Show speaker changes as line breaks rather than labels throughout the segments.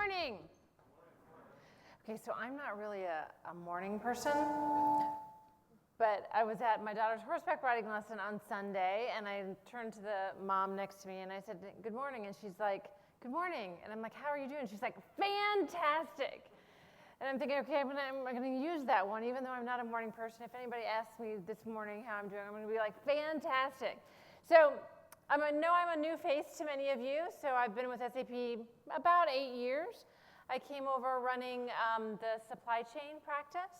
morning. Okay, so I'm not really a morning person, but I was at my daughter's horseback riding lesson on Sunday, and I turned to the mom next to me, and I said, good morning, and she's like, good morning. And I'm like, how are you doing? She's like, fantastic. And I'm thinking, okay, I'm gonna use that one, even though I'm not a morning person. If anybody asks me this morning how I'm doing, I'm gonna be like, fantastic. So I know I'm a new face to many of you, so I've been with SAP about 8 years. I came over running the supply chain practice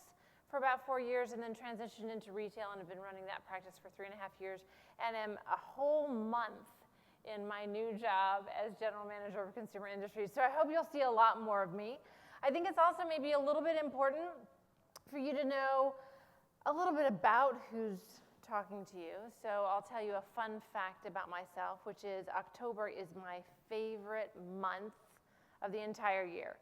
for about 4 years and then transitioned into retail and have been running that practice for 3.5 years and am a whole month in my new job as General Manager of Consumer Industries. So I hope you'll see a lot more of me. I think it's also maybe a little bit important for you to know a little bit about who's talking to you. So I'll tell you a fun fact about myself, which is October is my favorite month of the entire year.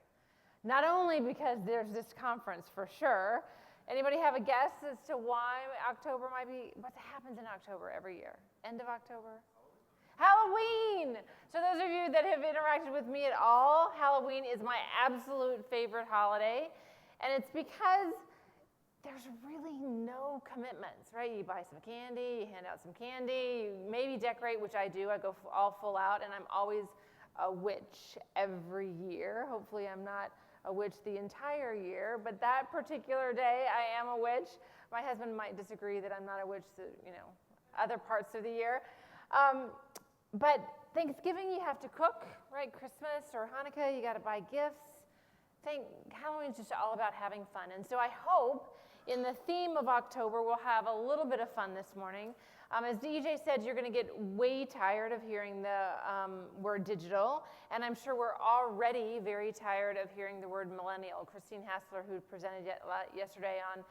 Not only because there's this conference for sure. Anybody have a guess as to why October might be? What happens in October every year? End of October? Halloween! So those of you that have interacted with me at all, Halloween is my absolute favorite holiday. And it's because there's really no commitments, right? You buy some candy, you hand out some candy, you maybe decorate, which I do. I go all full out, and I'm always a witch every year. Hopefully I'm not a witch the entire year, but that particular day I am a witch. My husband might disagree that I'm not a witch, other parts of the year. But Thanksgiving you have to cook, right? Christmas or Hanukkah, you got to buy gifts. Halloween's just all about having fun. And so I hope in the theme of October we'll have a little bit of fun this morning. As DJ said, you're going to get way tired of hearing the word digital, and I'm sure we're already very tired of hearing the word millennial. Christine Hassler, who presented yesterday on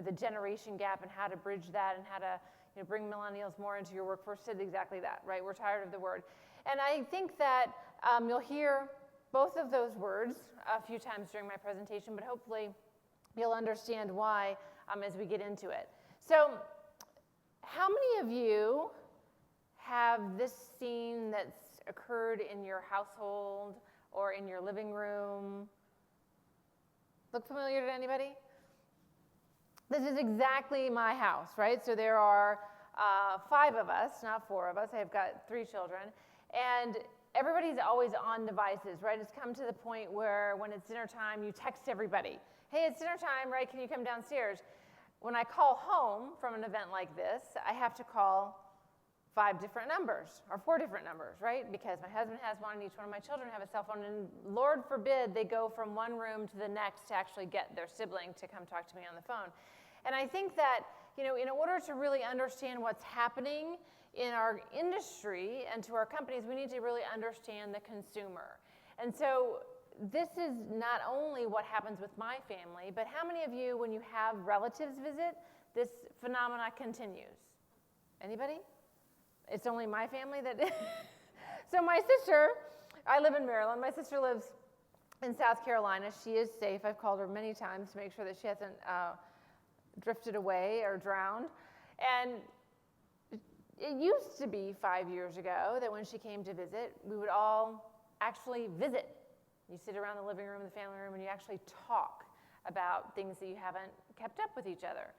the generation gap and how to bridge that and how to bring millennials more into your workforce, said exactly that, right? We're tired of the word. And I think that you'll hear both of those words a few times during my presentation, but hopefully you'll understand why as we get into it. So how many of you have this scene that's occurred in your household or in your living room? Look familiar to anybody? This is exactly my house, right? So there are 5 of us, not 4 of us. I've got 3 children. And everybody's always on devices, right? It's come to the point where when it's dinner time, you text everybody. Hey, it's dinner time, right? Can you come downstairs? When I call home from an event like this, I have to call 5 different numbers or 4 different numbers, right? Because my husband has one and each one of my children have a cell phone, and Lord forbid they go from one room to the next to actually get their sibling to come talk to me on the phone. And I think that, in order to really understand what's happening in our industry and to our companies, we need to really understand the consumer. And so this is not only what happens with my family, but how many of you, when you have relatives visit, this phenomena continues? Anybody? It's only my family that So my sister, I live in Maryland. My sister lives in South Carolina. She is safe. I've called her many times to make sure that she hasn't drifted away or drowned. And it used to be 5 years ago that when she came to visit, we would all actually visit. You sit around the living room, the family room, and you actually talk about things that you haven't kept up with each other.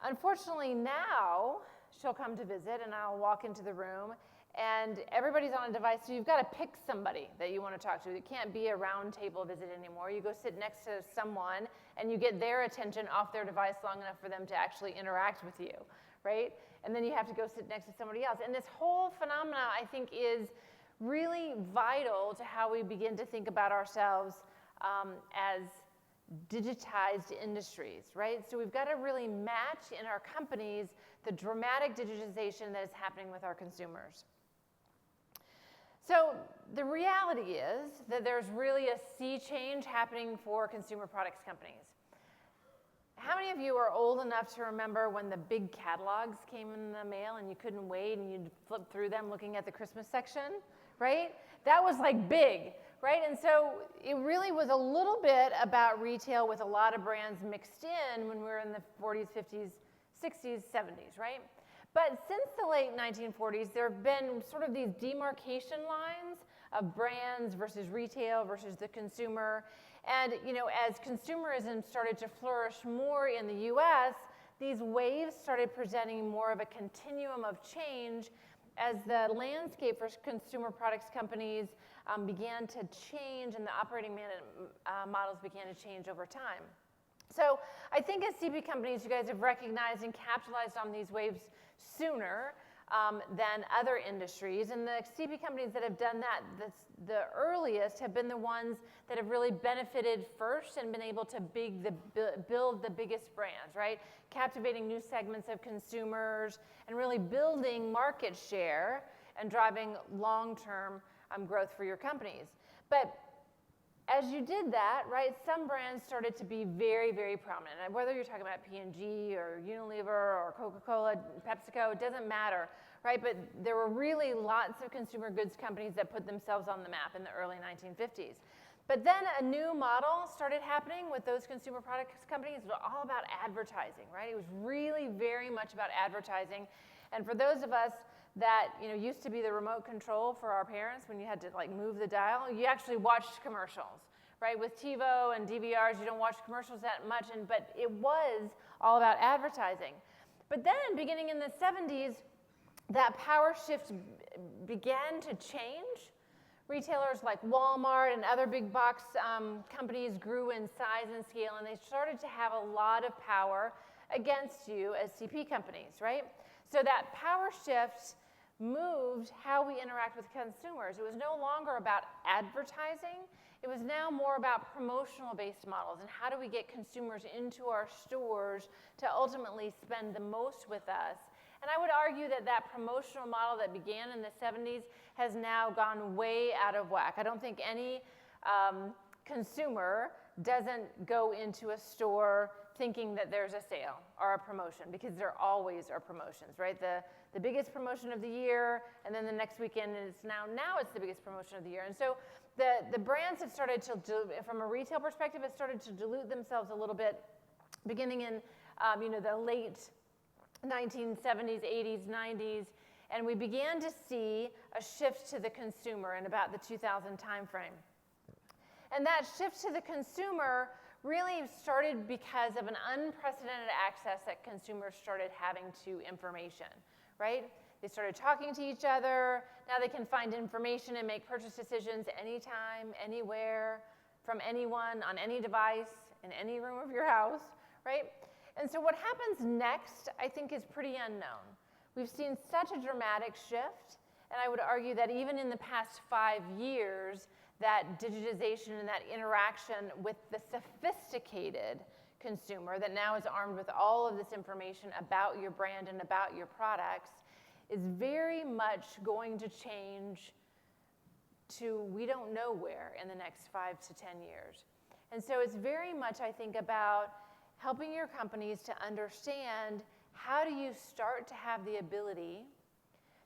Unfortunately, now she'll come to visit, and I'll walk into the room, and everybody's on a device, so you've got to pick somebody that you want to talk to. It can't be a round table visit anymore. You go sit next to someone, and you get their attention off their device long enough for them to actually interact with you, right? And then you have to go sit next to somebody else. And this whole phenomena, I think, is really vital to how we begin to think about ourselves as digitized industries, right? So we've got to really match in our companies the dramatic digitization that is happening with our consumers. So the reality is that there's really a sea change happening for consumer products companies. How many of you are old enough to remember when the big catalogs came in the mail and you couldn't wait and you'd flip through them looking at the Christmas section, right? That was like big, right? And so it really was a little bit about retail with a lot of brands mixed in when we were in the 40s, 50s, 60s, 70s, right? But since the late 1940s, there have been sort of these demarcation lines of brands versus retail versus the consumer. And as consumerism started to flourish more in the US, these waves started presenting more of a continuum of change as the landscape for consumer products companies began to change and the operating models began to change over time. So I think as CP companies, you guys have recognized and capitalized on these waves sooner than other industries. And the CP companies that have done that the earliest have been the ones that have really benefited first and been able to build the biggest brands, right? Captivating new segments of consumers and really building market share and driving long-term growth for your companies. But as you did that, right, some brands started to be very, very prominent. And whether you're talking about P&G or Unilever or Coca-Cola, PepsiCo, it doesn't matter, right? But there were really lots of consumer goods companies that put themselves on the map in the early 1950s. But then a new model started happening with those consumer products companies. It was all about advertising, right? It was really very much about advertising. And for those of us that used to be the remote control for our parents when you had to move the dial, you actually watched commercials, right? With TiVo and DVRs, you don't watch commercials that much, but it was all about advertising. But then, beginning in the 70s, that power shift began to change. Retailers like Walmart and other big box companies grew in size and scale, and they started to have a lot of power against you as CP companies, right? So that power shift moved how we interact with consumers. It was no longer about advertising. It was now more about promotional-based models and how do we get consumers into our stores to ultimately spend the most with us. And I would argue that that promotional model that began in the 70s has now gone way out of whack. I don't think any consumer doesn't go into a store thinking that there's a sale or a promotion, because there always are promotions, right? The biggest promotion of the year, and then the next weekend is now it's the biggest promotion of the year. And so the brands have started to, from a retail perspective, have started to dilute themselves a little bit, beginning in the late 1970s, 80s, 90s, and we began to see a shift to the consumer in about the 2000 timeframe. And that shift to the consumer really started because of an unprecedented access that consumers started having to information, right? They started talking to each other. Now they can find information and make purchase decisions anytime, anywhere, from anyone, on any device, in any room of your house, right? And so what happens next, I think, is pretty unknown. We've seen such a dramatic shift, and I would argue that even in the past 5 years, that digitization and that interaction with the sophisticated consumer that now is armed with all of this information about your brand and about your products is very much going to change to we don't know where in the next 5 to 10 years. And so it's very much, I think, about helping your companies to understand how do you start to have the ability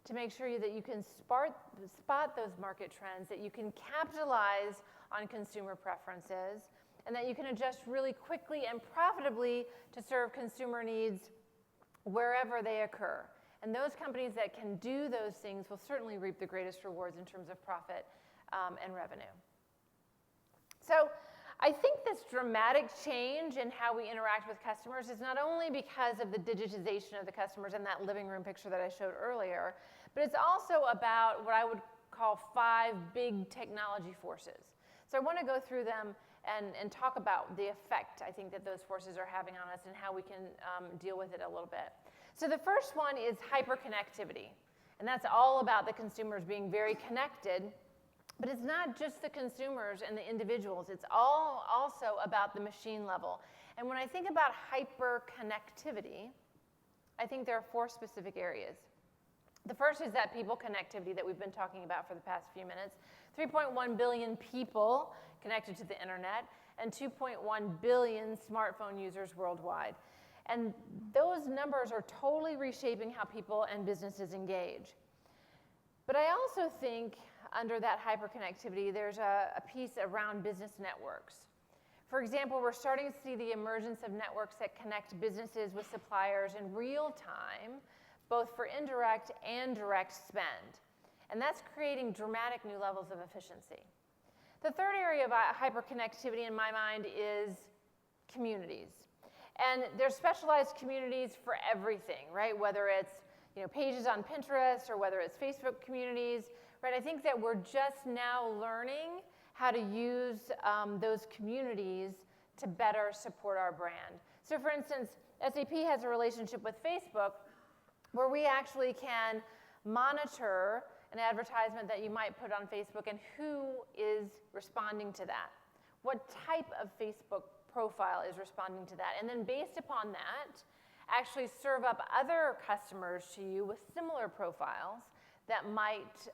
to make sure that you can spot those market trends, that you can capitalize on consumer preferences, and that you can adjust really quickly and profitably to serve consumer needs wherever they occur. And those companies that can do those things will certainly reap the greatest rewards in terms of profit and revenue. So I think this dramatic change in how we interact with customers is not only because of the digitization of the customers and that living room picture that I showed earlier, but it's also about what I would call 5 big technology forces. So I want to go through them and talk about the effect I think that those forces are having on us and how we can deal with it a little bit. So the first one is hyperconnectivity, and that's all about the consumers being very connected. But it's not just the consumers and the individuals. It's all also about the machine level. And when I think about hyperconnectivity, I think there are 4 specific areas. The first is that people connectivity that we've been talking about for the past few minutes. 3.1 billion people connected to the internet and 2.1 billion smartphone users worldwide. And those numbers are totally reshaping how people and businesses engage. But I also think under that hyperconnectivity, there's a piece around business networks. For example, we're starting to see the emergence of networks that connect businesses with suppliers in real time, both for indirect and direct spend. And that's creating dramatic new levels of efficiency. The third area of hyperconnectivity in my mind is communities. And there's specialized communities for everything, right? Whether it's pages on Pinterest or whether it's Facebook communities, right? I think that we're just now learning how to use those communities to better support our brand. So for instance, SAP has a relationship with Facebook where we actually can monitor an advertisement that you might put on Facebook and who is responding to that. What type of Facebook profile is responding to that? And then based upon that, actually serve up other customers to you with similar profiles that might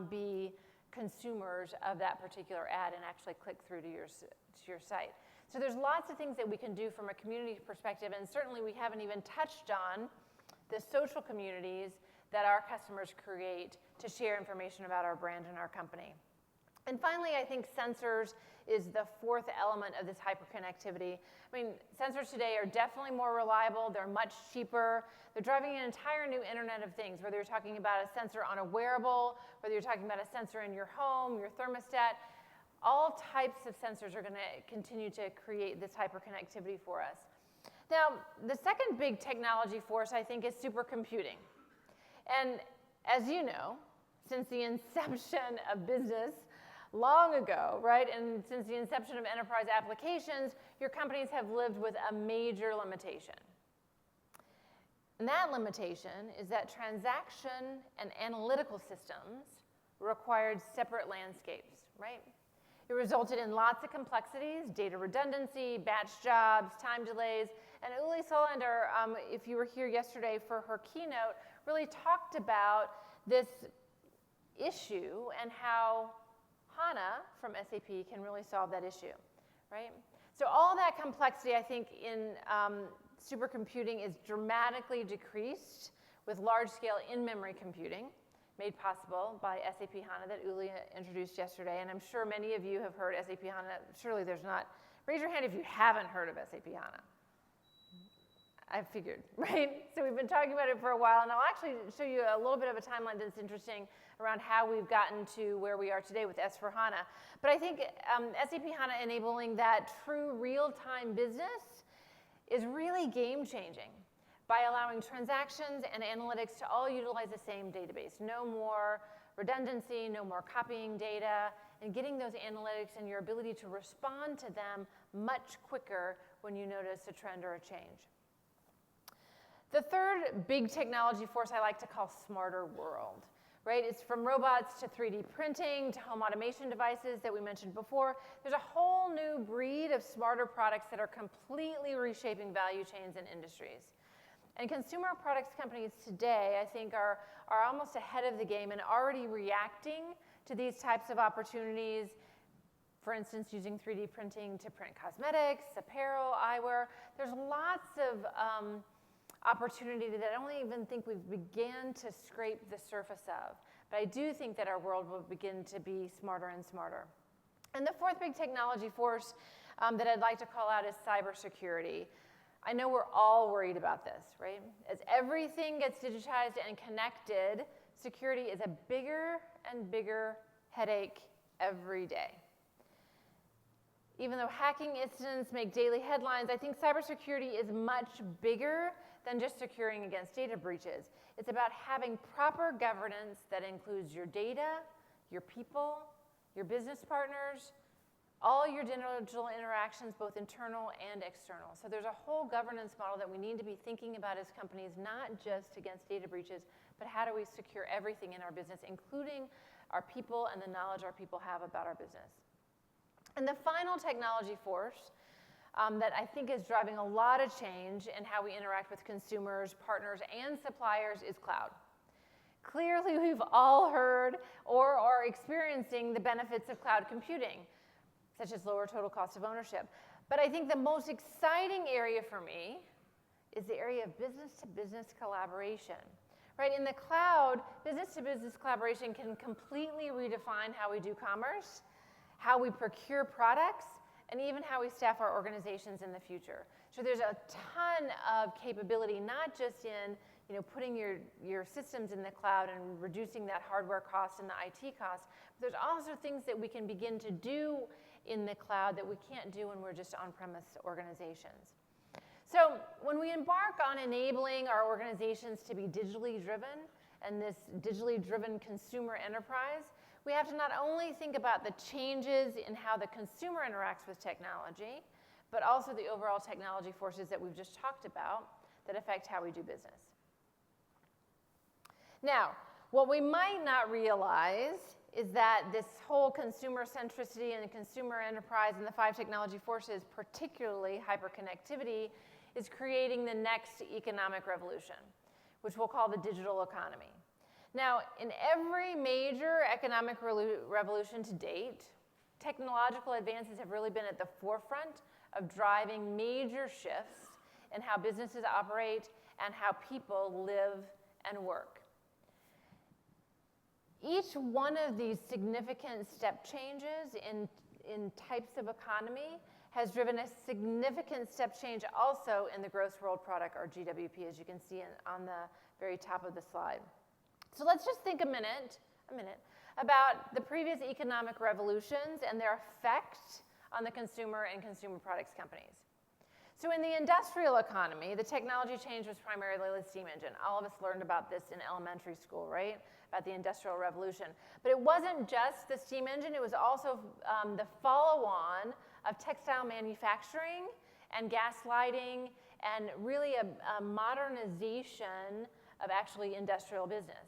be consumers of that particular ad and actually click through to your site. So there's lots of things that we can do from a community perspective, and certainly we haven't even touched on the social communities that our customers create to share information about our brand and our company. And finally, I think sensors is the fourth element of this hyperconnectivity. I mean, sensors today are definitely more reliable. They're much cheaper. They're driving an entire new Internet of Things, whether you're talking about a sensor on a wearable, whether you're talking about a sensor in your home, your thermostat. All types of sensors are going to continue to create this hyperconnectivity for us. Now, the second big technology force, I think, is supercomputing. And as you know, since the inception of business long ago, right, and since the inception of enterprise applications, your companies have lived with a major limitation. And that limitation is that transaction and analytical systems required separate landscapes, right? It resulted in lots of complexities, data redundancy, batch jobs, time delays, and Uli Solander, if you were here yesterday for her keynote, really talked about this issue and how Hana from SAP can really solve that issue, right? So all that complexity, I think, in supercomputing is dramatically decreased with large-scale in-memory computing, made possible by SAP Hana that Uli introduced yesterday. And I'm sure many of you have heard SAP Hana. Surely there's not. Raise your hand if you haven't heard of SAP Hana. I figured, right? So we've been talking about it for a while, and I'll actually show you a little bit of a timeline that's interesting around how we've gotten to where we are today with S/4HANA. But I think SAP HANA enabling that true real-time business is really game-changing by allowing transactions and analytics to all utilize the same database. No more redundancy, no more copying data, and getting those analytics and your ability to respond to them much quicker when you notice a trend or a change. The third big technology force I like to call smarter world, right? It's from robots to 3D printing to home automation devices that we mentioned before. There's a whole new breed of smarter products that are completely reshaping value chains and industries. And consumer products companies today, I think, are almost ahead of the game and already reacting to these types of opportunities. For instance, using 3D printing to print cosmetics, apparel, eyewear. There's lots of opportunity that I don't even think we've began to scrape the surface of. But I do think that our world will begin to be smarter and smarter. And the fourth big technology force that I'd like to call out is cybersecurity. I know we're all worried about this, right? As everything gets digitized and connected, security is a bigger and bigger headache every day. Even though hacking incidents make daily headlines, I think cybersecurity is much bigger than just securing against data breaches. It's about having proper governance that includes your data, your people, your business partners, all your digital interactions, both internal and external. So there's a whole governance model that we need to be thinking about as companies, not just against data breaches, but how do we secure everything in our business, including our people and the knowledge our people have about our business. And the final technology force that I think is driving a lot of change in how we interact with consumers, partners, and suppliers is cloud. Clearly, we've all heard or are experiencing the benefits of cloud computing, such as lower total cost of ownership. But I think the most exciting area for me is the area of business-to-business collaboration. Right, in the cloud, business-to-business collaboration can completely redefine how we do commerce, how we procure products, and even how we staff our organizations in the future. So there's a ton of capability, not just in putting your systems in the cloud and reducing that hardware cost and the IT cost. But there's also things that we can begin to do in the cloud that we can't do when we're just on-premise organizations. So when we embark on enabling our organizations to be digitally driven and this digitally driven consumer enterprise, we have to not only think about the changes in how the consumer interacts with technology, but also the overall technology forces that we've just talked about that affect how we do business. Now, what we might not realize is that this whole consumer centricity and consumer enterprise and the 5 technology forces, particularly hyperconnectivity, is creating the next economic revolution, which we'll call the digital economy. Now, in every major economic revolution to date, technological advances have really been at the forefront of driving major shifts in how businesses operate and how people live and work. Each one of these significant step changes in types of economy has driven a significant step change also in the gross world product, or GWP, as you can see on the very top of the slide. So let's just think a minute about the previous economic revolutions and their effect on the consumer and consumer products companies. So in the industrial economy, the technology change was primarily the steam engine. All of us learned about this in elementary school, right? About the Industrial Revolution. But it wasn't just the steam engine, it was also the follow-on of textile manufacturing and gas lighting and really a modernization of actually industrial business.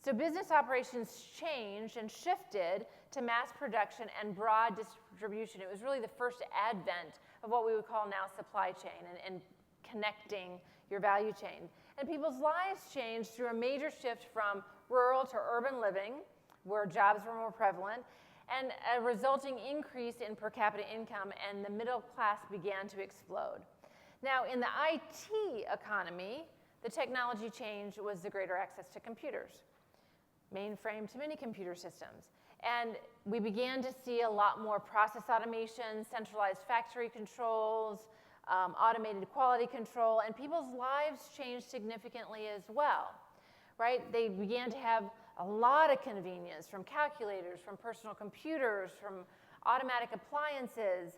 So business operations changed and shifted to mass production and broad distribution. It was really the first advent of what we would call now supply chain and connecting your value chain. And people's lives changed through a major shift from rural to urban living, where jobs were more prevalent, and a resulting increase in per capita income, and the middle class began to explode. Now, in the IT economy, the technology change was the greater access to computers, mainframe to mini computer systems. And we began to see a lot more process automation, centralized factory controls, automated quality control, and people's lives changed significantly as well, right? They began to have a lot of convenience from calculators, from personal computers, from automatic appliances.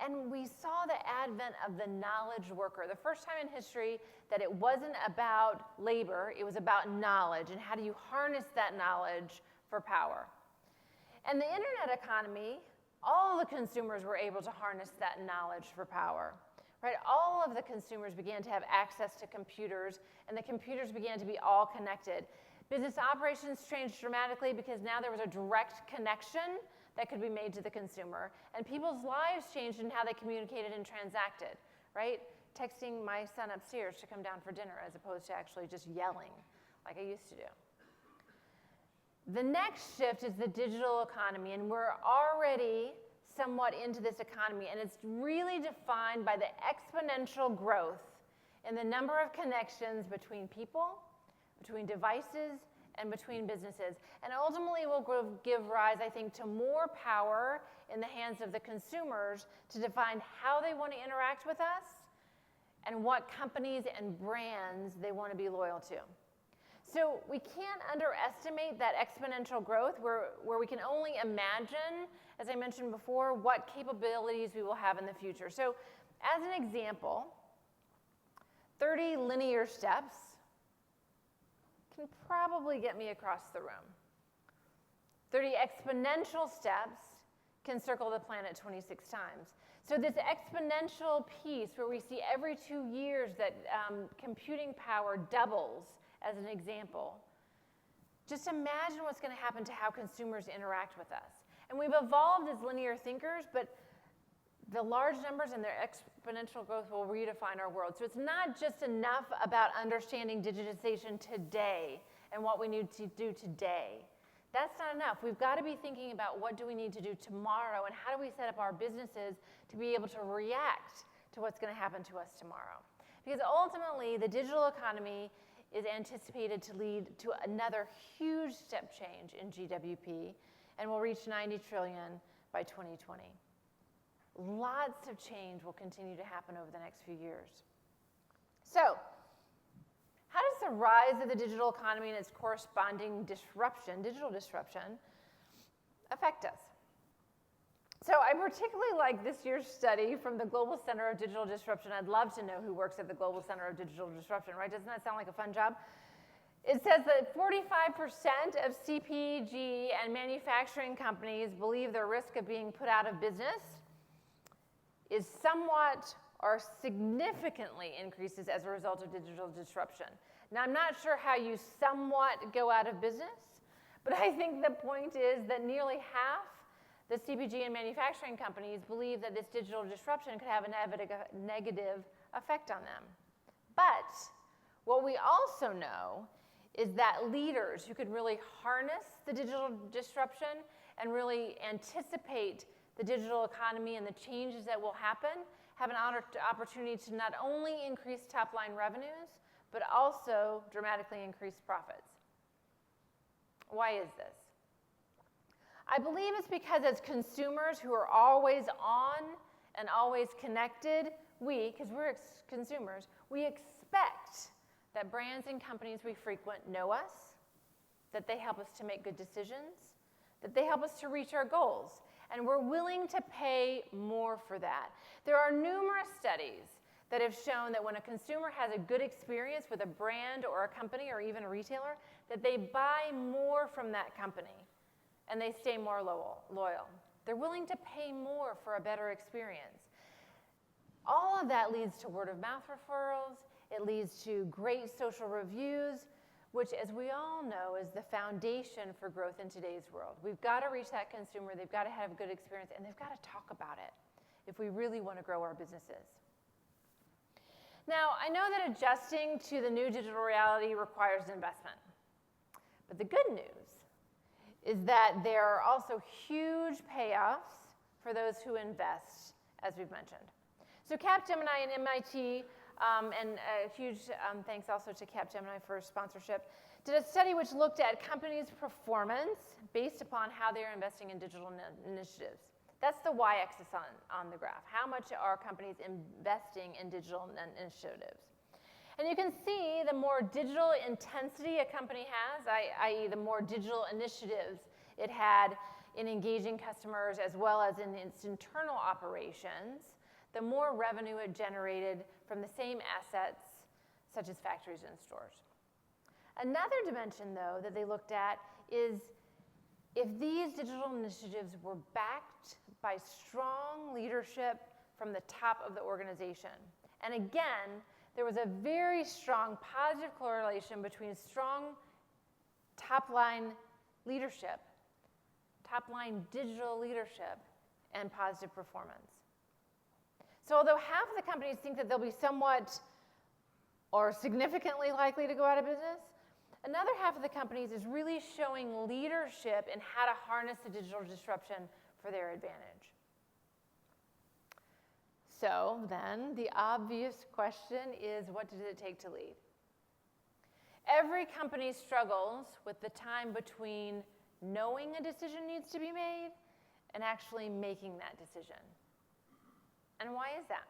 And we saw the advent of the knowledge worker. The first time in history that it wasn't about labor, it was about knowledge, and how do you harness that knowledge for power. And the internet economy, all the consumers were able to harness that knowledge for power, right? All of the consumers began to have access to computers, and the computers began to be all connected. Business operations changed dramatically because now there was a direct connection that could be made to the consumer, and people's lives changed in how they communicated and transacted, right? Texting my son upstairs to come down for dinner as opposed to actually just yelling like I used to do. The next shift is the digital economy, and we're already somewhat into this economy, and it's really defined by the exponential growth in the number of connections between people, between devices, and between businesses. And ultimately will give rise, I think, to more power in the hands of the consumers to define how they want to interact with us and what companies and brands they want to be loyal to. So we can't underestimate that exponential growth where we can only imagine, as I mentioned before, what capabilities we will have in the future. So as an example, 30 linear steps can probably get me across the room. 30 exponential steps can circle the planet 26 times. So this exponential piece where we see every 2 years that computing power doubles, as an example, just imagine what's going to happen to how consumers interact with us. And we've evolved as linear thinkers, but the large numbers and their exponential growth will redefine our world. So it's not just enough about understanding digitization today and what we need to do today. That's not enough. We've got to be thinking about what do we need to do tomorrow and how do we set up our businesses to be able to react to what's going to happen to us tomorrow. Because ultimately, the digital economy is anticipated to lead to another huge step change in GWP and will reach 90 trillion by 2020. Lots of change will continue to happen over the next few years. So, How does the rise of the digital economy and its corresponding disruption, digital disruption, affect us? So I particularly like this year's study from the Global Center of Digital Disruption. I'd love to know who works at the Global Center of Digital Disruption, right? Doesn't that sound like a fun job? It says that 45% of CPG and manufacturing companies believe their risk of being put out of business is somewhat or significantly increases as a result of digital disruption. Now, I'm not sure how you somewhat go out of business, but I think the point is that nearly half the CPG and manufacturing companies believe that this digital disruption could have a negative effect on them. But what we also know is that leaders who could really harness the digital disruption and really anticipate the digital economy and the changes that will happen have an opportunity to not only increase top-line revenues, but also dramatically increase profits. Why is this? I believe it's because as consumers who are always on and always connected, because we're consumers, we expect that brands and companies we frequent know us, that they help us to make good decisions, that they help us to reach our goals, and we're willing to pay more for that. There are numerous studies that have shown that when a consumer has a good experience with a brand or a company or even a retailer, that they buy more from that company and they stay more loyal. They're willing to pay more for a better experience. All of that leads to word-of-mouth referrals. It leads to great social reviews, which, as we all know, is the foundation for growth in today's world. We've got to reach that consumer. They've got to have a good experience, and they've got to talk about it if we really want to grow our businesses. Now, I know that adjusting to the new digital reality requires investment. But the good news is that there are also huge payoffs for those who invest, as we've mentioned. So Capgemini and MIT, and a huge thanks also to Capgemini for sponsorship, did a study which looked at companies' performance based upon how they're investing in digital initiatives. That's the y-axis on the graph. How much are companies investing in digital initiatives? And you can see the more digital intensity a company has, i.e. the more digital initiatives it had in engaging customers as well as in its internal operations, the more revenue it generated from the same assets such as factories and stores. Another dimension, though, that they looked at is if these digital initiatives were backed by strong leadership from the top of the organization. And again, there was a very strong positive correlation between strong top-line leadership, top-line digital leadership, and positive performance. So although half of the companies think that they'll be somewhat or significantly likely to go out of business, another half of the companies is really showing leadership in how to harness the digital disruption for their advantage. So then, the obvious question is, what does it take to lead? Every company struggles with the time between knowing a decision needs to be made and actually making that decision. And why is that?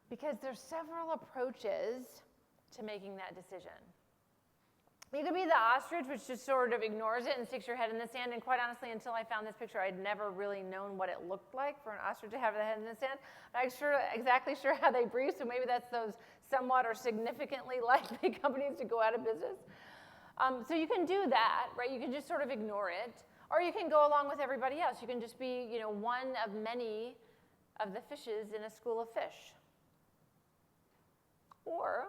Because there's several approaches to making that decision. You could be the ostrich, which just sort of ignores it and sticks your head in the sand. And quite honestly, until I found this picture, I'd never really known what it looked like for an ostrich to have their head in the sand. I'm exactly sure how they breathe, so maybe that's those somewhat or significantly likely companies to go out of business. So you can do that, right? You can just sort of ignore it. Or you can go along with everybody else. You can just be, one of many of the fishes in a school of fish. Or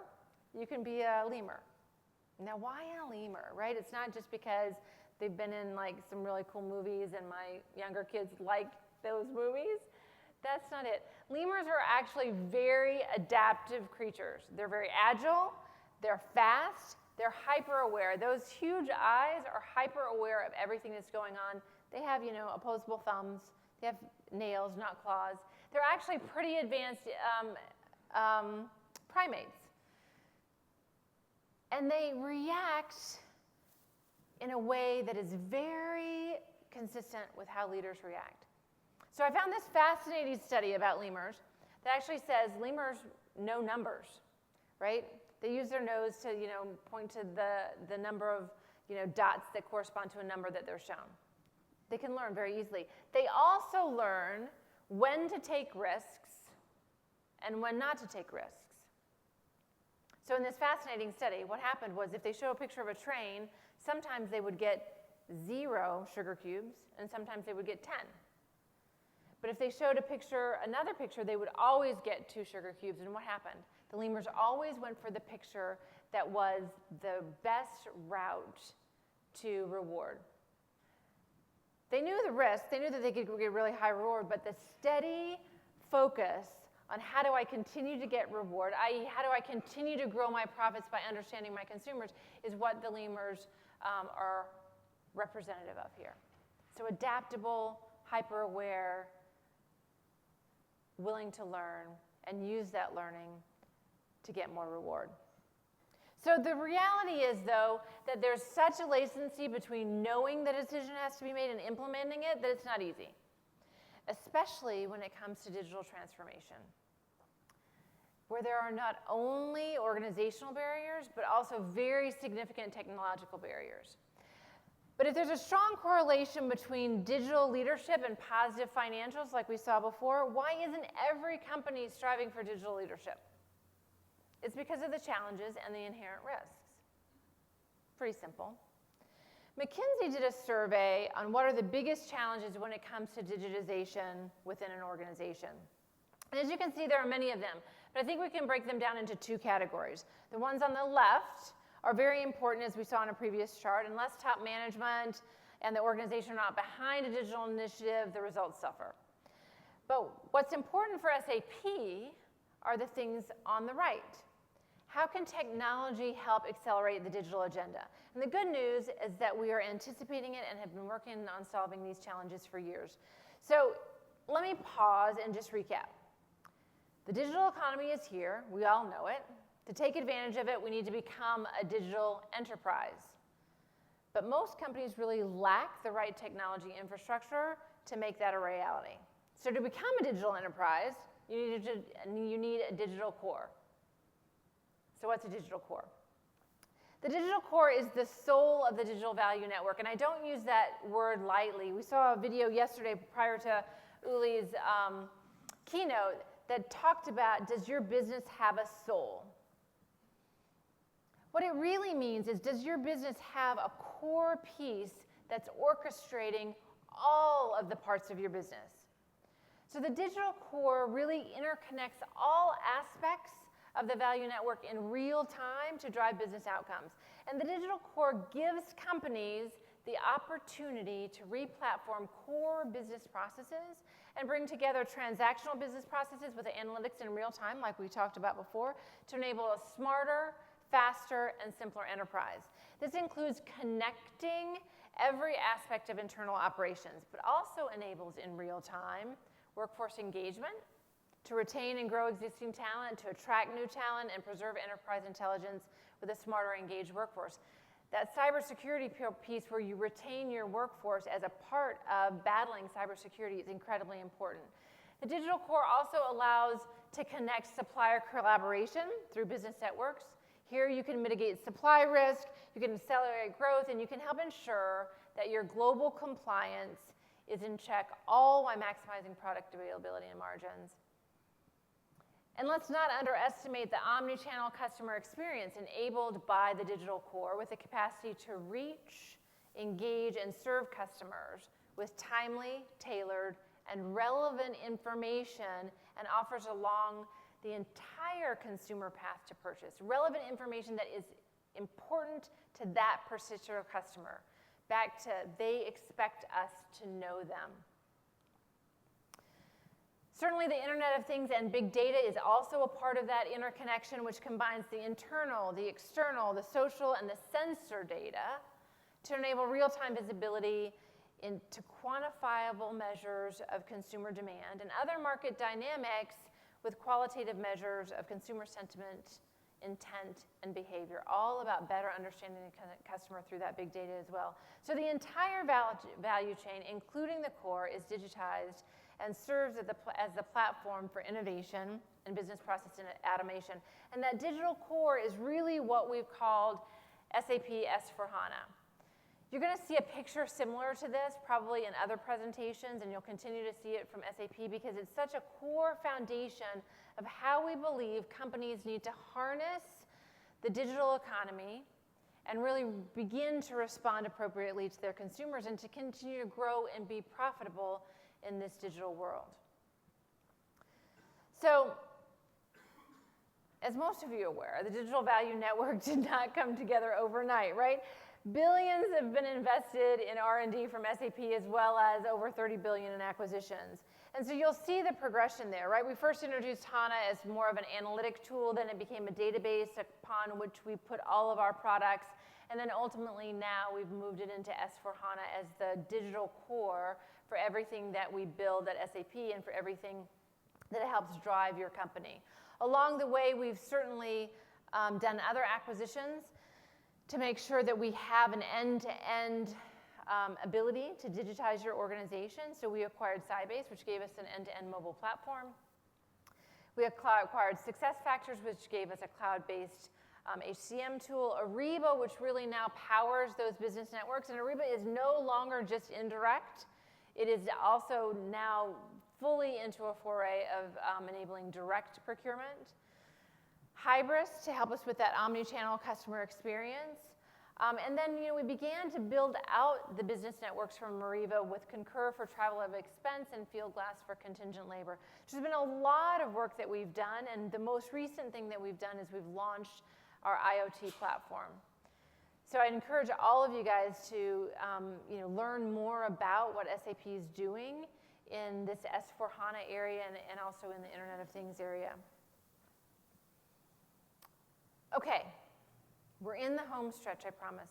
you can be a lemur. Now, why a lemur, right? It's not just because they've been in some really cool movies and my younger kids like those movies. That's not it. Lemurs are actually very adaptive creatures. They're very agile, they're fast, they're hyper-aware. Those huge eyes are hyper-aware of everything that's going on. They have, opposable thumbs. They have nails, not claws. They're actually pretty advanced primates. And they react in a way that is very consistent with how leaders react. So I found this fascinating study about lemurs that actually says lemurs know numbers. right? They use their nose to, point to the number of, dots that correspond to a number that they're shown. They can learn very easily. They also learn when to take risks and when not to take risks. So in this fascinating study, what happened was if they show a picture of a train, sometimes they would get 0 sugar cubes, and sometimes they would get 10. But if they showed another picture, they would always get 2 sugar cubes. And what happened? The lemurs always went for the picture that was the best route to reward. They knew the risk. They knew that they could get really high reward, but the steady focus on how do I continue to get reward, i.e. how do I continue to grow my profits by understanding my consumers, is what the lemurs are representative of here. So adaptable, hyper-aware, willing to learn, and use that learning to get more reward. So the reality is, though, that there's such a latency between knowing that a decision has to be made and implementing it that it's not easy, especially when it comes to digital transformation, where there are not only organizational barriers, but also very significant technological barriers. But if there's a strong correlation between digital leadership and positive financials like we saw before, why isn't every company striving for digital leadership? It's because of the challenges and the inherent risks. Pretty simple. McKinsey did a survey on what are the biggest challenges when it comes to digitization within an organization. And as you can see, there are many of them, but I think we can break them down into 2 categories. The ones on the left are very important, as we saw in a previous chart. Unless top management and the organization are not behind a digital initiative, the results suffer. But what's important for SAP are the things on the right. How can technology help accelerate the digital agenda? And the good news is that we are anticipating it and have been working on solving these challenges for years. So let me pause and just recap. The digital economy is here. We all know it. To take advantage of it, we need to become a digital enterprise. But most companies really lack the right technology infrastructure to make that a reality. So to become a digital enterprise, you need a digital core. So what's a digital core? The digital core is the soul of the digital value network, and I don't use that word lightly. We saw a video yesterday prior to Uli's keynote that talked about, does your business have a soul? What it really means is, does your business have a core piece that's orchestrating all of the parts of your business? So the digital core really interconnects all aspects of the value network in real time to drive business outcomes. And the digital core gives companies the opportunity to re-platform core business processes and bring together transactional business processes with analytics in real time, like we talked about before, to enable a smarter, faster, and simpler enterprise. This includes connecting every aspect of internal operations, but also enables in real time workforce engagement to retain and grow existing talent, to attract new talent, and preserve enterprise intelligence with a smarter, engaged workforce. That cybersecurity piece where you retain your workforce as a part of battling cybersecurity is incredibly important. The digital core also allows to connect supplier collaboration through business networks. Here you can mitigate supply risk, you can accelerate growth, and you can help ensure that your global compliance is in check, all while maximizing product availability and margins. And let's not underestimate the omni-channel customer experience enabled by the digital core with the capacity to reach, engage, and serve customers with timely, tailored, and relevant information and offers along the entire consumer path to purchase. Relevant information that is important to that particular customer. Back to they expect us to know them. Certainly the Internet of Things and big data is also a part of that interconnection, which combines the internal, the external, the social, and the sensor data to enable real-time visibility into quantifiable measures of consumer demand and other market dynamics with qualitative measures of consumer sentiment, intent, and behavior, all about better understanding the customer through that big data as well. So the entire value chain, including the core, is digitized and serves as the platform for innovation and business process automation. And that digital core is really what we've called SAP S/4HANA. You're going to see a picture similar to this probably in other presentations, and you'll continue to see it from SAP because it's such a core foundation of how we believe companies need to harness the digital economy and really begin to respond appropriately to their consumers and to continue to grow and be profitable in this digital world. So, as most of you are aware, the Digital Value Network did not come together overnight, right? Billions have been invested in R&D from SAP as well as over 30 billion in acquisitions. And so you'll see the progression there, right? We first introduced Hana as more of an analytic tool, then it became a database upon which we put all of our products, and then ultimately now we've moved it into S/4HANA as the digital core for everything that we build at SAP and for everything that helps drive your company. Along the way, we've certainly done other acquisitions to make sure that we have an end-to-end ability to digitize your organization. So we acquired Sybase, which gave us an end-to-end mobile platform. We acquired SuccessFactors, which gave us a cloud-based HCM tool. Ariba, which really now powers those business networks. And Ariba is no longer just indirect. It is also now fully into a foray of enabling direct procurement. Hybris to help us with that omni-channel customer experience. And then we began to build out the business networks from Ariba with Concur for travel of expense and Fieldglass for contingent labor. There's been a lot of work that we've done, and the most recent thing that we've done is we've launched our IoT platform. So I'd encourage all of you guys to learn more about what SAP is doing in this S/4HANA area and also in the Internet of Things area. Okay, we're in the home stretch, I promise.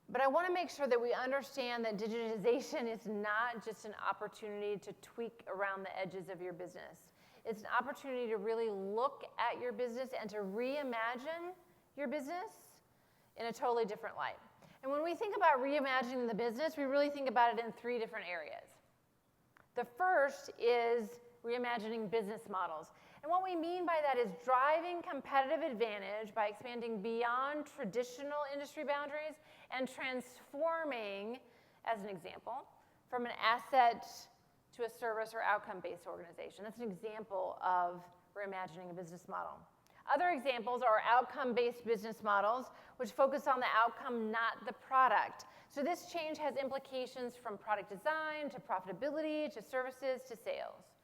But I want to make sure that we understand that digitization is not just an opportunity to tweak around the edges of your business. It's an opportunity to really look at your business and to reimagine your business in a totally different light. And when we think about reimagining the business, we really think about it in three different areas. The first is reimagining business models. And what we mean by that is driving competitive advantage by expanding beyond traditional industry boundaries and transforming, as an example, from an asset to a service or outcome-based organization. That's an example of reimagining a business model. Other examples are outcome-based business models, which focus on the outcome, not the product. So this change has implications from product design to profitability to services to sales.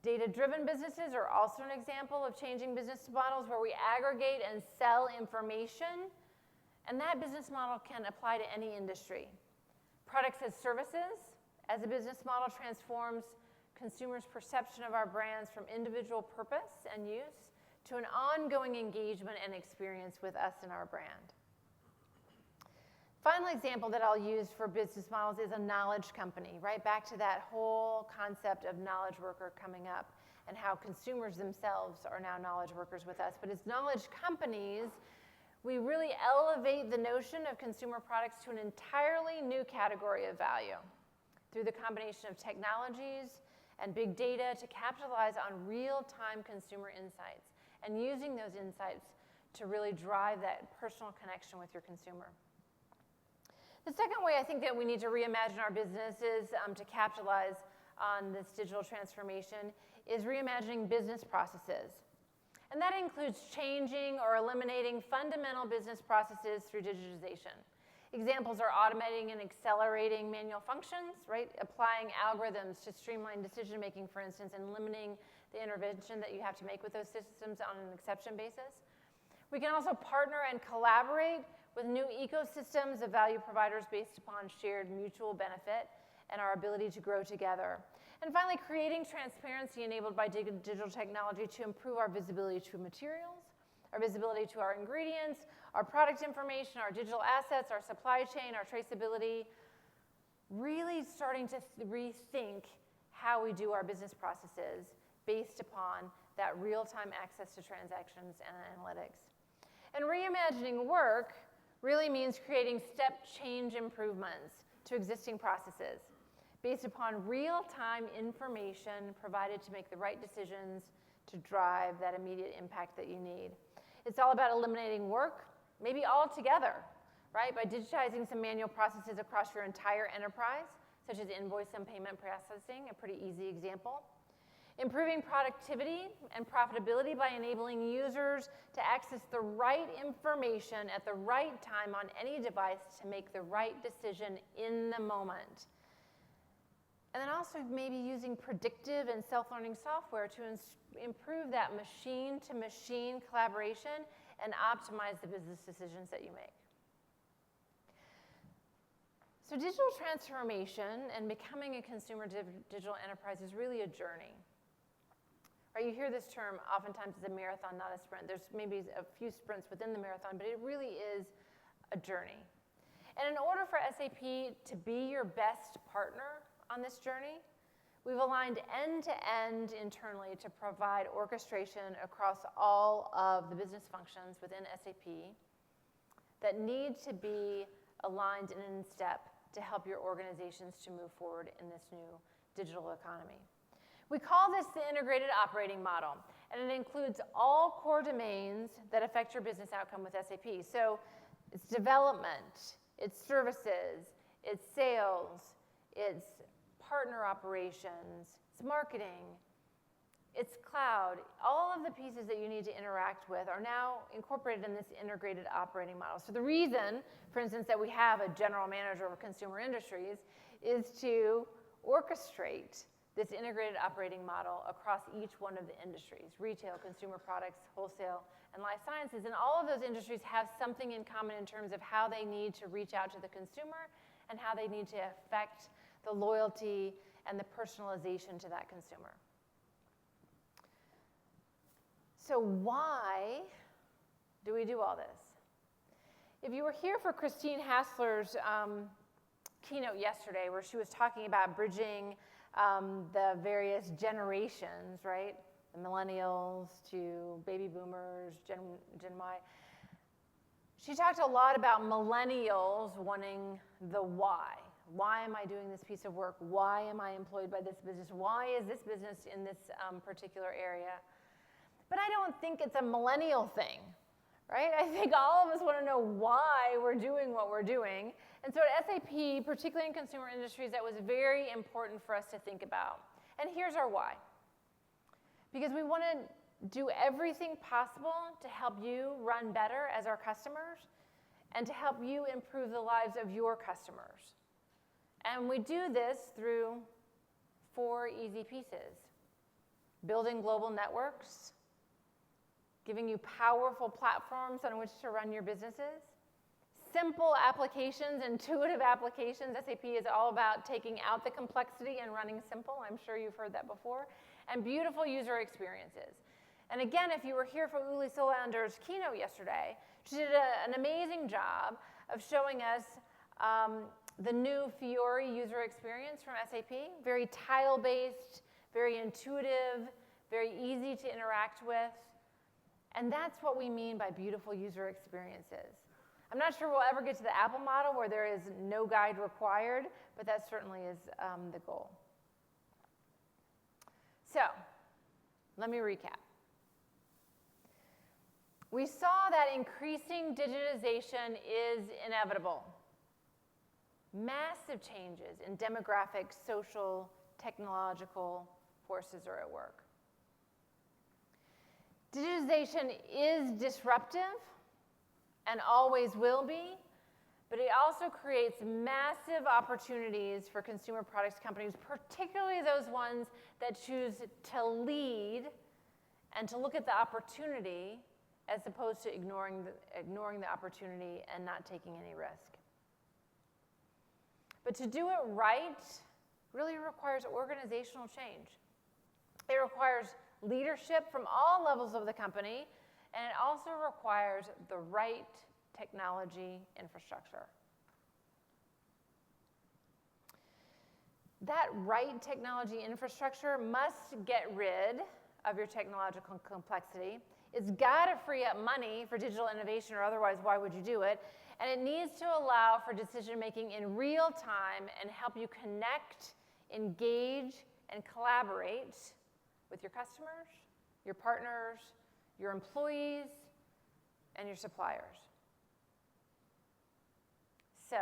Data-driven businesses are also an example of changing business models where we aggregate and sell information, and that business model can apply to any industry. Products as services as a business model transforms consumers' perception of our brands from individual purpose and use to an ongoing engagement and experience with us and our brand. Final example that I'll use for business models is a knowledge company, right back to that whole concept of knowledge worker coming up and how consumers themselves are now knowledge workers with us. But as knowledge companies, we really elevate the notion of consumer products to an entirely new category of value through the combination of technologies and big data to capitalize on real-time consumer insights and using those insights to really drive that personal connection with your consumer. The second way I think that we need to reimagine our businesses to capitalize on this digital transformation is reimagining business processes. And that includes changing or eliminating fundamental business processes through digitization. Examples are automating and accelerating manual functions, right? Applying algorithms to streamline decision-making, for instance, and limiting the intervention that you have to make with those systems on an exception basis. We can also partner and collaborate with new ecosystems of value providers based upon shared mutual benefit and our ability to grow together. And finally, creating transparency enabled by digital technology to improve our visibility to materials, our visibility to our ingredients, our product information, our digital assets, our supply chain, our traceability, really starting to rethink how we do our business processes based upon that real-time access to transactions and analytics. And reimagining work really means creating step change improvements to existing processes, based upon real-time information provided to make the right decisions to drive that immediate impact that you need. It's all about eliminating work, maybe altogether, right? By digitizing some manual processes across your entire enterprise, such as invoice and payment processing, a pretty easy example. Improving productivity and profitability by enabling users to access the right information at the right time on any device to make the right decision in the moment. And then also maybe using predictive and self-learning software to improve that machine-to-machine collaboration and optimize the business decisions that you make. So digital transformation and becoming a consumer digital enterprise is really a journey. Right, you hear this term oftentimes as a marathon, not a sprint. There's maybe a few sprints within the marathon, but it really is a journey. And in order for SAP to be your best partner on this journey, we've aligned end-to-end internally to provide orchestration across all of the business functions within SAP that need to be aligned and in step to help your organizations to move forward in this new digital economy. We call this the integrated operating model, and it includes all core domains that affect your business outcome with SAP. So it's development, it's services, it's sales, it's partner operations, it's marketing, it's cloud. All of the pieces that you need to interact with are now incorporated in this integrated operating model. So the reason, for instance, that we have a general manager of consumer industries is to orchestrate this integrated operating model across each one of the industries: retail, consumer products, wholesale, and life sciences. And all of those industries have something in common in terms of how they need to reach out to the consumer and how they need to affect the loyalty and the personalization to that consumer. So why do we do all this? If you were here for Christine Hassler's keynote yesterday, where she was talking about bridging the various generations, right? The millennials to baby boomers, Gen Y. She talked a lot about millennials wanting the why. Why am I doing this piece of work? Why am I employed by this business? Why is this business in this particular area? But I don't think it's a millennial thing, right? I think all of us want to know why we're doing what we're doing. And so at SAP, particularly in consumer industries, that was very important for us to think about. And here's our why. Because we want to do everything possible to help you run better as our customers and to help you improve the lives of your customers. And we do this through 4 easy pieces: building global networks, giving you powerful platforms on which to run your businesses, simple applications, intuitive applications. SAP is all about taking out the complexity and running simple. I'm sure you've heard that before. And beautiful user experiences. And again, if you were here for Uli Solander's keynote yesterday, she did an amazing job of showing us the new Fiori user experience from SAP. Very tile-based, very intuitive, very easy to interact with. And that's what we mean by beautiful user experiences. I'm not sure we'll ever get to the Apple model where there is no guide required, but that certainly is the goal. So, let me recap. We saw that increasing digitization is inevitable. Massive changes in demographic, social, technological forces are at work. Digitization is disruptive and always will be, but it also creates massive opportunities for consumer products companies, particularly those ones that choose to lead and to look at the opportunity as opposed to ignoring the opportunity and not taking any risk. But to do it right really requires organizational change. It requires leadership from all levels of the company, and it also requires the right technology infrastructure. That right technology infrastructure must get rid of your technological complexity. It's got to free up money for digital innovation, or otherwise, why would you do it? And it needs to allow for decision making in real time and help you connect engage and collaborate with your customers, your partners, your employees, and your suppliers. So,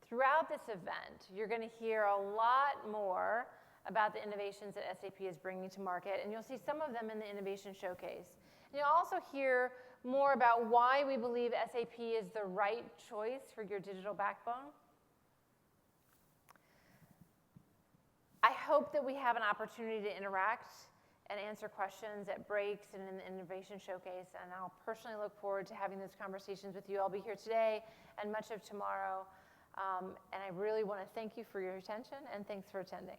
throughout this event, you're going to hear a lot more about the innovations that SAP is bringing to market, and you'll see some of them in the Innovation Showcase. And you'll also hear more about why we believe SAP is the right choice for your digital backbone. I hope that we have an opportunity to interact and answer questions at breaks and in the Innovation Showcase, and I'll personally look forward to having those conversations with you. I'll be here today and much of tomorrow, and I really want to thank you for your attention, and thanks for attending.